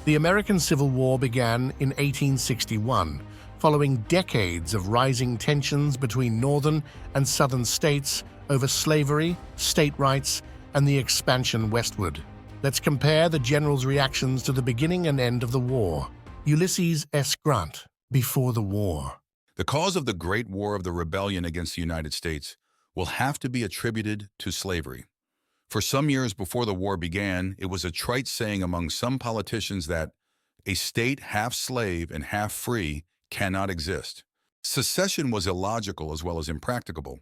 The American Civil War began in 1861, following decades of rising tensions between northern and southern states over slavery, state rights, and the expansion westward. Let's compare the general's reactions to the beginning and end of the war. Ulysses S. Grant, before the war. The cause of the Great War of the Rebellion against the United States will have to be attributed to slavery. For some years before the war began, it was a trite saying among some politicians that a state half slave and half free cannot exist. Secession was illogical as well as impracticable.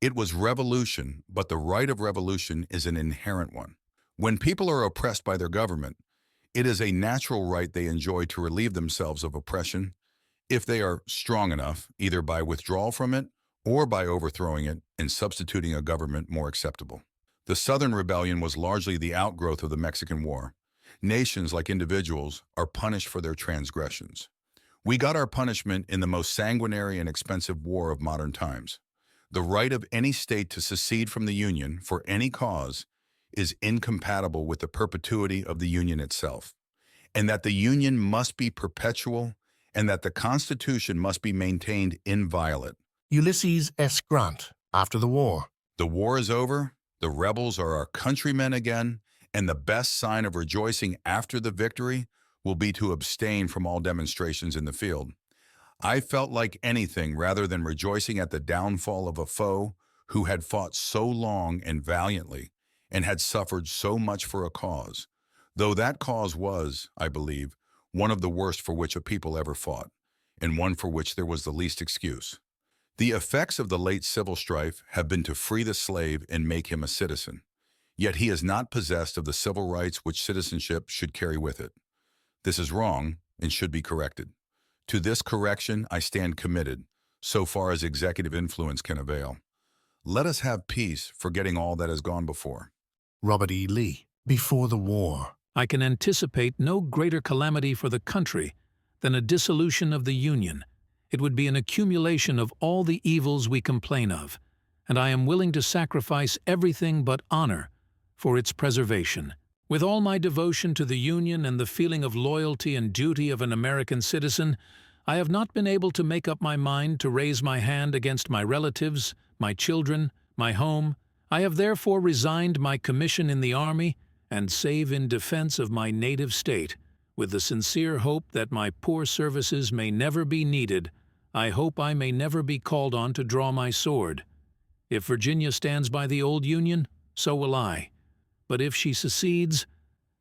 It was revolution, but the right of revolution is an inherent one. When people are oppressed by their government, it is a natural right they enjoy to relieve themselves of oppression if they are strong enough, either by withdrawal from it or by overthrowing it and substituting a government more acceptable. The Southern Rebellion was largely the outgrowth of the Mexican War. Nations, like individuals, are punished for their transgressions. We got our punishment in the most sanguinary and expensive war of modern times. The right of any state to secede from the Union for any cause is incompatible with the perpetuity of the Union itself, and that the Union must be perpetual and that the Constitution must be maintained inviolate. Ulysses S. Grant, after the war. The war is over, the rebels are our countrymen again, and the best sign of rejoicing after the victory will be to abstain from all demonstrations in the field. I felt like anything rather than rejoicing at the downfall of a foe who had fought so long and valiantly and had suffered so much for a cause, though that cause was, I believe, one of the worst for which a people ever fought, and one for which there was the least excuse. The effects of the late civil strife have been to free the slave and make him a citizen, yet he is not possessed of the civil rights which citizenship should carry with it. This is wrong and should be corrected. To this correction I stand committed, so far as executive influence can avail. Let us have peace, forgetting all that has gone before. Robert E. Lee, before the war. I can anticipate no greater calamity for the country than a dissolution of the Union. It would be an accumulation of all the evils we complain of, and I am willing to sacrifice everything but honor for its preservation. With all my devotion to the Union and the feeling of loyalty and duty of an American citizen, I have not been able to make up my mind to raise my hand against my relatives, my children, my home. I have therefore resigned my commission in the Army and save in defense of my native state. With the sincere hope that my poor services may never be needed, I hope I may never be called on to draw my sword. If Virginia stands by the old Union, so will I. But if she secedes,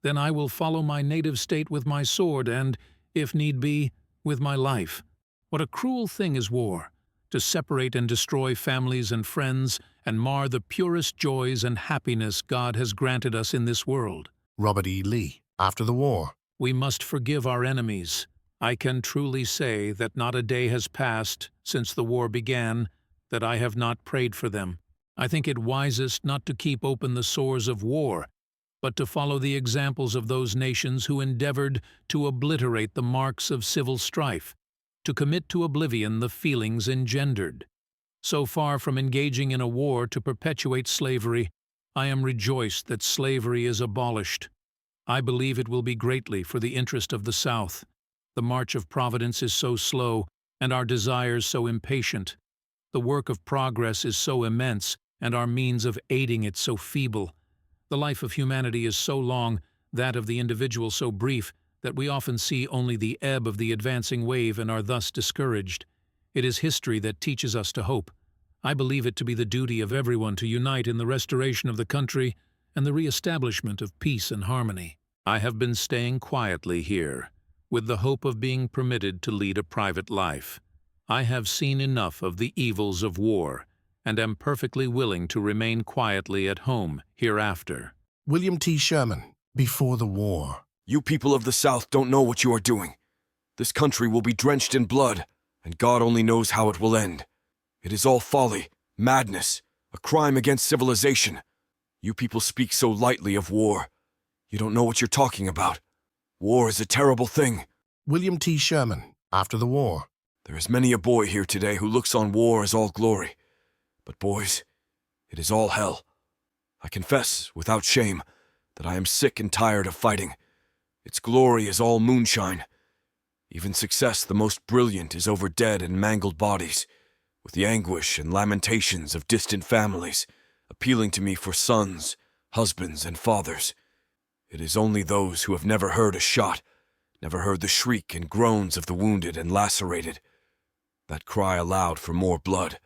then I will follow my native state with my sword and, if need be, with my life. What a cruel thing is war, to separate and destroy families and friends and mar the purest joys and happiness God has granted us in this world. Robert E. Lee, after the war. We must forgive our enemies. I can truly say that not a day has passed since the war began that I have not prayed for them. I think it wisest not to keep open the sores of war, but to follow the examples of those nations who endeavored to obliterate the marks of civil strife, to commit to oblivion the feelings engendered. So far from engaging in a war to perpetuate slavery, I am rejoiced that slavery is abolished. I believe it will be greatly for the interest of the South. The march of Providence is so slow, and our desires so impatient. The work of progress is so immense, and our means of aiding it so feeble. The life of humanity is so long, that of the individual so brief, that we often see only the ebb of the advancing wave and are thus discouraged. It is history that teaches us to hope. I believe it to be the duty of everyone to unite in the restoration of the country and the re-establishment of peace and harmony. I have been staying quietly here, with the hope of being permitted to lead a private life. I have seen enough of the evils of war, and am perfectly willing to remain quietly at home hereafter. William T. Sherman, before the war. You people of the South don't know what you are doing. This country will be drenched in blood, and God only knows how it will end. It is all folly, madness, a crime against civilization. You people speak so lightly of war. You don't know what you're talking about. War is a terrible thing. William T. Sherman, after the war. There is many a boy here today who looks on war as all glory. But boys, it is all hell. I confess, without shame, that I am sick and tired of fighting. Its glory is all moonshine. Even success the most brilliant is over dead and mangled bodies, with the anguish and lamentations of distant families, appealing to me for sons, husbands, and fathers. It is only those who have never heard a shot, never heard the shriek and groans of the wounded and lacerated, that cry aloud for more blood,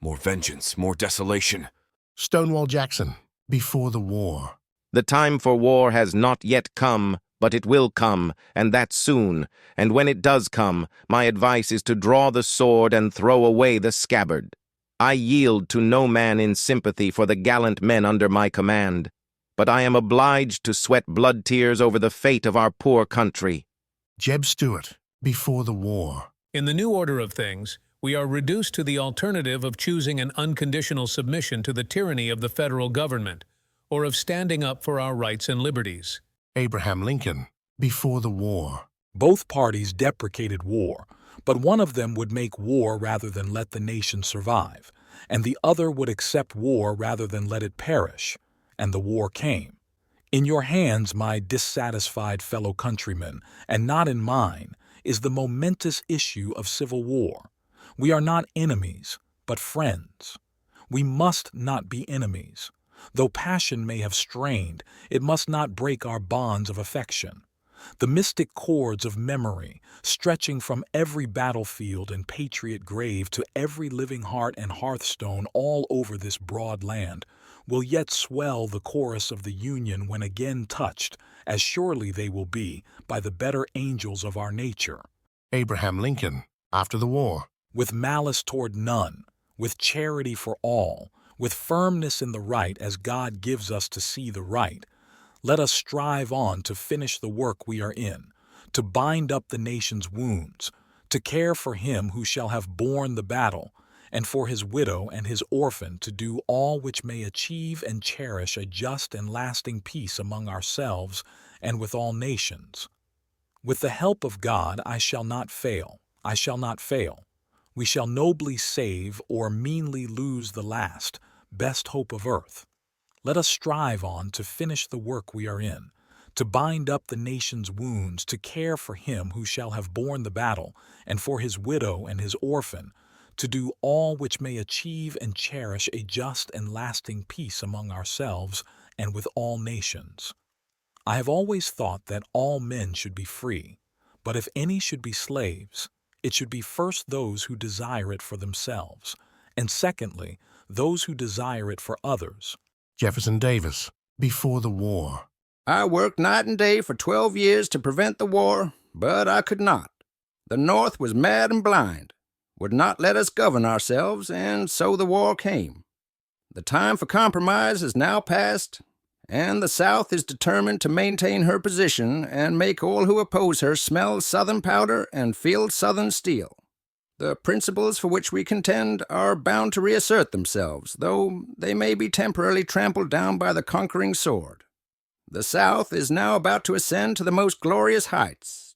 more vengeance, more desolation. Stonewall Jackson, before the war. The time for war has not yet come, but it will come, and that soon. And when it does come, my advice is to draw the sword and throw away the scabbard. I yield to no man in sympathy for the gallant men under my command, but I am obliged to sweat blood tears over the fate of our poor country. JEB Stuart, before the war. In the new order of things, we are reduced to the alternative of choosing an unconditional submission to the tyranny of the federal government, or of standing up for our rights and liberties. Abraham Lincoln, before the war. Both parties deprecated war, but one of them would make war rather than let the nation survive, and the other would accept war rather than let it perish, and the war came. In your hands, my dissatisfied fellow countrymen, and not in mine, is the momentous issue of civil war. We are not enemies, but friends. We must not be enemies. Though passion may have strained, it must not break our bonds of affection. The mystic cords of memory, stretching from every battlefield and patriot grave to every living heart and hearthstone all over this broad land, will yet swell the chorus of the Union when again touched, as surely they will be, by the better angels of our nature. Abraham Lincoln, after the war. With malice toward none, with charity for all, with firmness in the right as God gives us to see the right, let us strive on to finish the work we are in, to bind up the nation's wounds, to care for him who shall have borne the battle, and for his widow and his orphan, to do all which may achieve and cherish a just and lasting peace among ourselves and with all nations. With the help of God I shall not fail, I shall not fail. We shall nobly save or meanly lose the last, best hope of earth. Let us strive on to finish the work we are in, to bind up the nation's wounds, to care for him who shall have borne the battle, and for his widow and his orphan, to do all which may achieve and cherish a just and lasting peace among ourselves and with all nations. I have always thought that all men should be free, but if any should be slaves, it should be first those who desire it for themselves, and secondly, those who desire it for others. Jefferson Davis, before the war. I worked night and day for 12 years to prevent the war, but I could not. The North was mad and blind, would not let us govern ourselves, and so the war came. The time for compromise is now past, and the South is determined to maintain her position and make all who oppose her smell Southern powder and feel Southern steel. The principles for which we contend are bound to reassert themselves, though they may be temporarily trampled down by the conquering sword. The South is now about to ascend to the most glorious heights,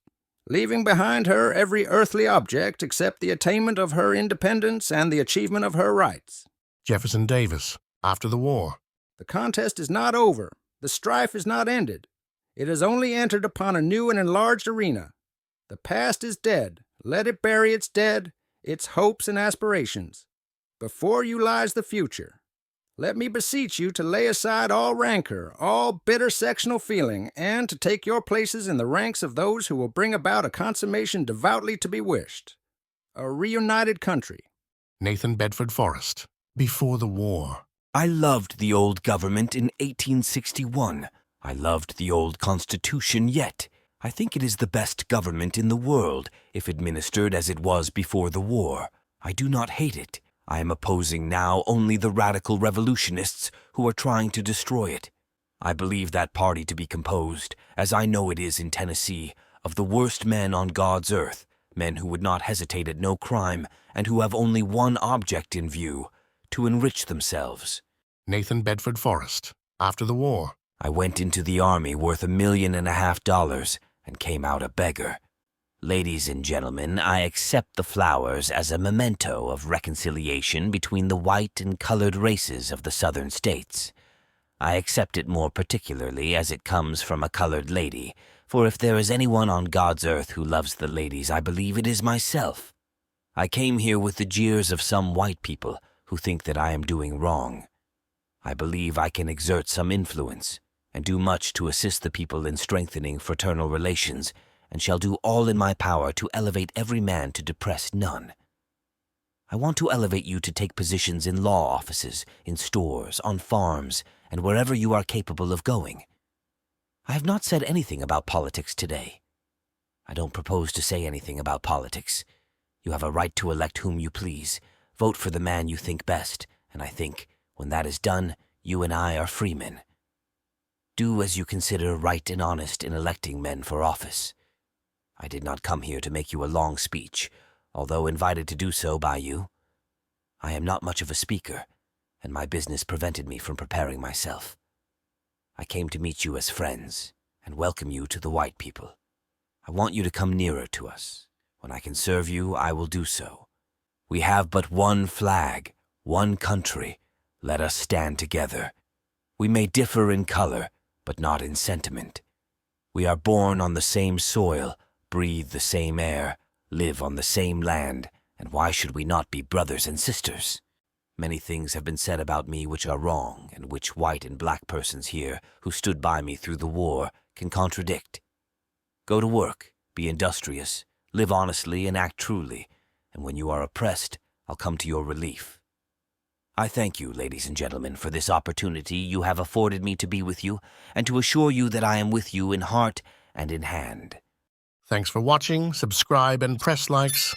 leaving behind her every earthly object except the attainment of her independence and the achievement of her rights. Jefferson Davis, after the war. The contest is not over. The strife is not ended. It has only entered upon a new and enlarged arena. The past is dead. Let it bury its dead, its hopes and aspirations. Before you lies the future. Let me beseech you to lay aside all rancor, all bitter sectional feeling, and to take your places in the ranks of those who will bring about a consummation devoutly to be wished. A reunited country. Nathan Bedford Forrest, before the war. I loved the old government in 1861. I loved the old Constitution yet. I think it is the best government in the world, if administered as it was before the war. I do not hate it. I am opposing now only the radical revolutionists who are trying to destroy it. I believe that party to be composed, as I know it is in Tennessee, of the worst men on God's earth, men who would not hesitate at no crime, and who have only one object in view, to enrich themselves. Nathan Bedford Forrest, after the war. I went into the army worth $1.5 million and came out a beggar. Ladies and gentlemen, I accept the flowers as a memento of reconciliation between the white and colored races of the southern states. I accept it more particularly as it comes from a colored lady, for if there is anyone on God's earth who loves the ladies, I believe it is myself. I came here with the jeers of some white people who think that I am doing wrong. I believe I can exert some influence and do much to assist the people in strengthening fraternal relations, and shall do all in my power to elevate every man to depress none. I want to elevate you to take positions in law offices, in stores, on farms, and wherever you are capable of going. I have not said anything about politics today. I don't propose to say anything about politics. You have a right to elect whom you please. Vote for the man you think best, and I think, when that is done, you and I are free men. Do as you consider right and honest in electing men for office. I did not come here to make you a long speech, although invited to do so by you. I am not much of a speaker, and my business prevented me from preparing myself. I came to meet you as friends and welcome you to the white people. I want you to come nearer to us. When I can serve you, I will do so. We have but one flag, one country. Let us stand together. We may differ in color, but not in sentiment. We are born on the same soil, breathe the same air, live on the same land, and why should we not be brothers and sisters? Many things have been said about me which are wrong, and which white and black persons here, who stood by me through the war, can contradict. Go to work, be industrious, live honestly and act truly, and when you are oppressed, I'll come to your relief. I thank you, ladies and gentlemen, for this opportunity you have afforded me to be with you, and to assure you that I am with you in heart and in hand. Thanks for watching, subscribe and press likes.